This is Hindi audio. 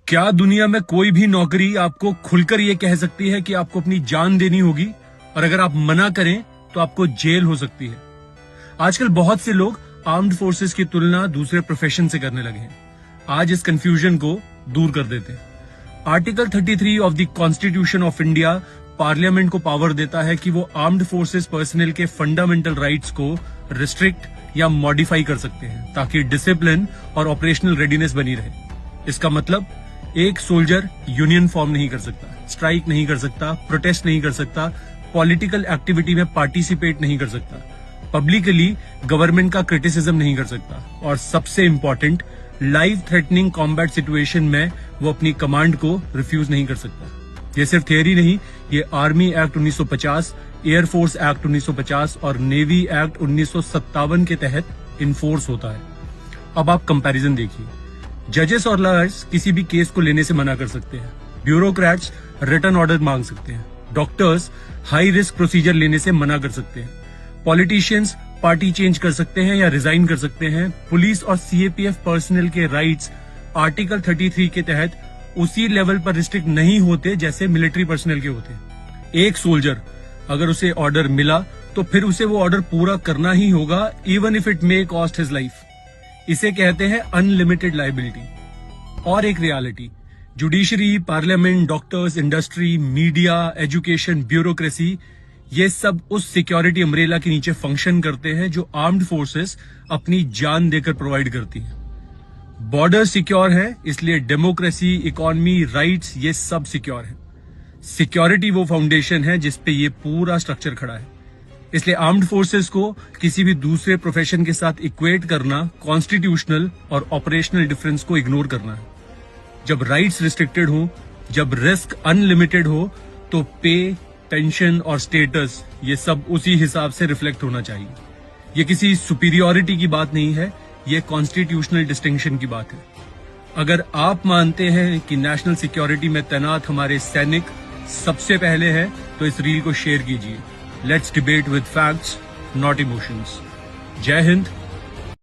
क्या दुनिया में कोई भी नौकरी आपको खुलकर ये कह सकती है कि आपको अपनी जान देनी होगी और अगर आप मना करें तो आपको जेल हो सकती है। आजकल बहुत से लोग आर्म्ड फोर्सेस की तुलना दूसरे प्रोफेशन से करने लगे हैं। आज इस कंफ्यूजन को दूर कर देते हैं। Article 33 of the constitution of India parliament को पावर देता है कि वो आर्म्ड फोर्सेस पर्सनल के फंडामेंटल राइट्स को रिस्ट्रिक्ट या मॉडिफाई कर सकते हैं ताकि डिसिप्लिन और ऑपरेशनल रेडीनेस बनी रहे। इसका मतलब एक सोल्जर यूनियन फॉर्म नहीं कर सकता, स्ट्राइक नहीं कर सकता, प्रोटेस्ट नहीं कर सकता, पॉलिटिकल एक्टिविटी में पार्टिसिपेट नहीं कर सकता, पब्लिकली गवर्नमेंट का क्रिटिसिज्म नहीं कर सकता और सबसे important life threatening combat situation में वो अपनी कमांड को रिफ्यूज नहीं कर सकता। ये सिर्फ थियरी नहीं, ये आर्मी एक्ट 1950, एयरफोर्स एक्ट 1950 और नेवी एक्ट 1957 के तहत इन्फोर्स होता है। अब आप कंपैरिजन देखिए। जजेस और लॉयर्स किसी भी केस को लेने से मना कर सकते हैं, ब्यूरोक्रेट्स रिटर्न ऑर्डर मांग सकते हैं, डॉक्टर्स हाई रिस्क प्रोसीजर लेने से मना कर सकते हैं, पॉलिटिशियंस पार्टी चेंज कर सकते हैं या रिजाइन कर सकते हैं, पुलिस और सीएपीएफ पर्सनल के राइट्स आर्टिकल 33 के तहत उसी लेवल पर रिस्ट्रिक्ट नहीं होते जैसे मिलिट्री पर्सनल के होते। एक सोल्जर अगर उसे ऑर्डर मिला तो फिर उसे वो ऑर्डर पूरा करना ही होगा, even if it may cost his life. इसे कहते हैं अनलिमिटेड लायबिलिटी। और एक reality, judiciary, parliament, doctors, industry, media, education, bureaucracy, ये सब उस सिक्योरिटी अम्ब्रेला के नीचे फंक्शन करते हैं जो आर्म्ड फोर्सेस अपनी जान देकर प्रोवाइड करती हैं। बॉर्डर सिक्योर है, इसलिए डेमोक्रेसी, इकोनॉमी, राइट्स ये सब सिक्योर है। सिक्योरिटी वो फाउंडेशन है जिसपे ये पूरा स्ट्रक्चर खड़ा है। इसलिए आर्म्ड फोर्सेस को किसी भी दूसरे प्रोफेशन के साथ इक्वेट करना कॉन्स्टिट्यूशनल और ऑपरेशनल डिफरेंस को इग्नोर करना है। जब राइट्स रिस्ट्रिक्टेड हो, जब रिस्क अनलिमिटेड हो, तो पे, पेंशन और स्टेटस ये सब उसी हिसाब से रिफ्लेक्ट होना चाहिए। ये किसी सुपीरियरिटी की बात नहीं है, ये कॉन्स्टिट्यूशनल डिस्टिंक्शन की बात है। अगर आप मानते हैं कि नेशनल सिक्योरिटी में तैनात हमारे सैनिक सबसे पहले है तो इस रील को शेयर कीजिए। Let's debate with facts, not emotions. जय हिंद,